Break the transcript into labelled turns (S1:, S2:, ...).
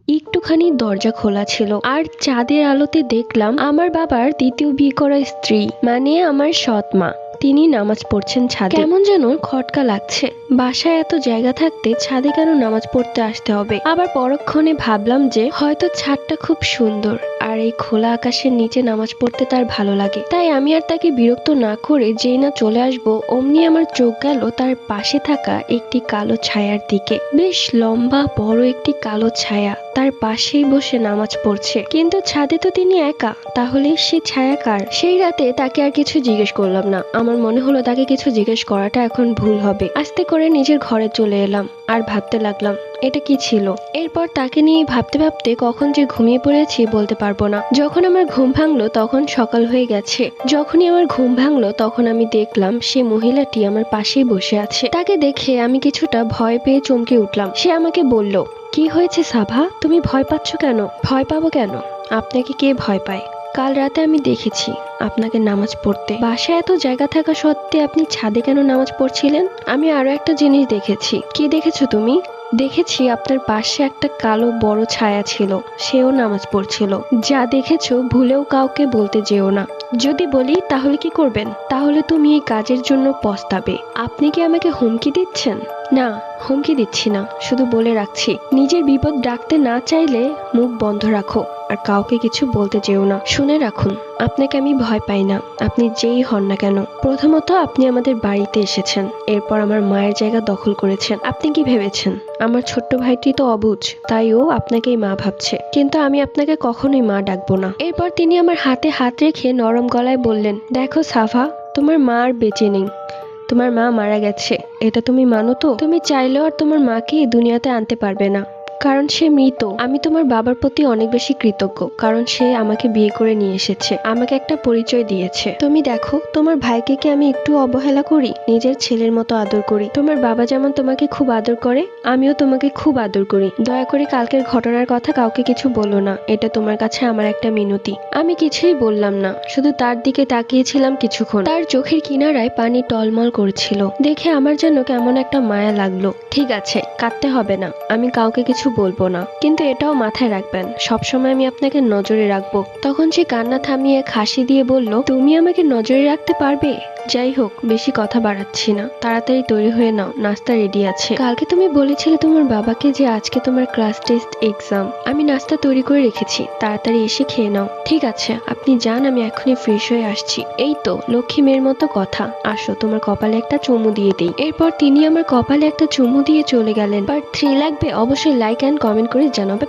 S1: একটুখানি দরজা খোলা ছিল আর চাঁদের আলোতে দেখলাম আমার বাবার দ্বিতীয় বিয়ে করা স্ত্রী, মানে আমার সৎ মা, তিনি নামাজ পড়ছেন ছাদে। কেমন যেন খটকা লাগছে, বাসায় এত জায়গা থাকতে ছাদে কেন নামাজ পড়তে আসতে হবে। আবার পরক্ষণে ভাবলাম যে হয়তো ছাদটা খুব সুন্দর আর এই খোলা আকাশের নিচে নামাজ পড়তে তার ভালো লাগে। তাই আমি আর তাকে বিরক্ত না করে যেই না চলে আসবো, অমনি আমার চোখ গেল তার পাশে থাকা একটি কালো ছায়ার দিকে। বেশ লম্বা বড় একটি কালো ছায়া তার পাশেই বসে নামাজ পড়ছে, কিন্তু ছাদে তো তিনি একা, তাহলে সে ছায়া কার? সেই রাতে তাকে আর কিছু জিজ্ঞেস করলাম না। আমার মনে হলো তাকে কিছু জিজ্ঞেস করাটা এখন ভুল হবে। আস্তে করে নিজের ঘরে চলে এলাম আর ভাবতে লাগলাম এটা কি ছিল। এরপর তাকে নিয়ে ভাবতে ভাবতে কখন যে ঘুমিয়ে পড়েছি বলতে পারবো না। যখন আমার ঘুম ভাঙলো তখন সকাল হয়ে গেছে। যখনই আমার ঘুম ভাঙলো তখন আমি দেখলাম সে মহিলাটি আমার পাশেই বসে আছে। তাকে দেখে আমি কিছুটা ভয় পেয়ে চমকে উঠলাম। সে আমাকে বলল, কি হয়েছে সাভা, তুমি ভয় পাচ্ছ কেন? ভয় পাবো কেন? আপনাকে কে ভয় পায়? কাল রাতে আমি দেখেছি আপনাকে নামাজ পড়তে। বাসায় এত জায়গা থাকা সত্ত্বে আপনি ছাদে কেন নামাজ পড়ছিলেন? আমি আরো একটা জিনিস দেখেছি। কি দেখেছো তুমি? দেখেছি আপনার পাশে একটা কালো বড় ছায়া ছিল, সেও নামাজ পড়ছিল। যা দেখেছো ভুলেও কাউকে বলতে যেও না। যদি বলি তাহলে কি করবেন? তাহলে তুমি এই কাজের জন্য পস্তাবে। আপনি কি আমাকে হুমকি দিচ্ছেন? না, হুমকি দিচ্ছি না, শুধু বলে রাখছি নিজের বিপদ ডাকতে না চাইলে মুখ বন্ধ রাখো আর কাউকে কিছু বলতে যেও না। শুনে রাখুন, আপনাকে আমি ভয় পাই না, আপনি যেই হন না কেন। প্রথমত আপনি আমাদের বাড়িতে এসেছেন, এরপর আমার মায়ের জায়গা দখল করেছেন। আপনি কি ভেবেছেন আমার ছোট্ট ভাইটি তো অবুঝ, তাই ও আপনাকেই মা ভাবছে, কিন্তু আমি আপনাকে কখনোই মা ডাকবো না। এরপর তিনি আমার হাতে হাত রেখে নরম গলায় বললেন, দেখো সাফা, তোমার মা আর বেঁচে নেই, তোমার মা মারা গেছে। এটা তুমি মানো তো? তুমি চাইলেও আর তোমার মাকে এই দুনিয়াতে আনতে পারবে না, কারণ সে মৃত। আমি তোমার বাবার প্রতি অনেক বেশি কৃতজ্ঞ, কারণ সে আমাকে বিয়ে করে নিয়ে এসেছে, আমাকে একটা পরিচয় দিয়েছে। তুমি দেখো, তোমার ভাইকে কি আমি একটু অবহেলা করি? নিজের ছেলের মতো আদর করি। তোমার বাবা যেমন তোমাকে খুব আদর করে, আমিও তোমাকে খুব আদর করি। দয়া করে কালকের ঘটনার কথা কাউকে কিছু বলো না, এটা তোমার কাছে আমার একটা মিনতি। আমি কিছুই বললাম না, শুধু তার দিকে তাকিয়েছিলাম কিছুক্ষণ। তার চোখের কিনারায় পানি টলমল করছিল, দেখে আমার যেন কেমন একটা মায়া লাগলো। ঠিক আছে, কাঁদতে হবে না, আমি কাউকে কিছু বলবো না, কিন্তু এটাও মাথায় রাখবেন সবসময় আমি আপনাকে নজরে রাখবো। তখন সে কান্না থামিয়ে হাসি দিয়ে বলল, তুমি আমাকে নজরে রাখতে পারবে? যাই হোক, বেশি কথা বাড়াচ্ছি না, তাড়াতাড়ি তৈরি হয়ে নাও, নাস্তা রেডি আছে। কালকে তুমি বলেছিলে তোমার বাবাকে যে আজকে তোমার ক্লাস টেস্ট এক্সাম। আমি নাস্তা তৈরি করে রেখেছি, তাড়াতাড়ি এসে খেয়ে নাও। ঠিক আছে, আপনি যান, আমি এখনই ফ্রেশ হয়ে আসছি। এই তো লক্ষ্মী মেয়ের মতো কথা, আসো তোমার কপালে একটা চুমু দিয়ে দিই। এরপর তিনি আমার কপালে একটা চুমু দিয়ে চলে গেলেন। পার্ট 3 লাগবে? অবশ্যই লাইক অ্যান্ড কমেন্ট করে জানাবে।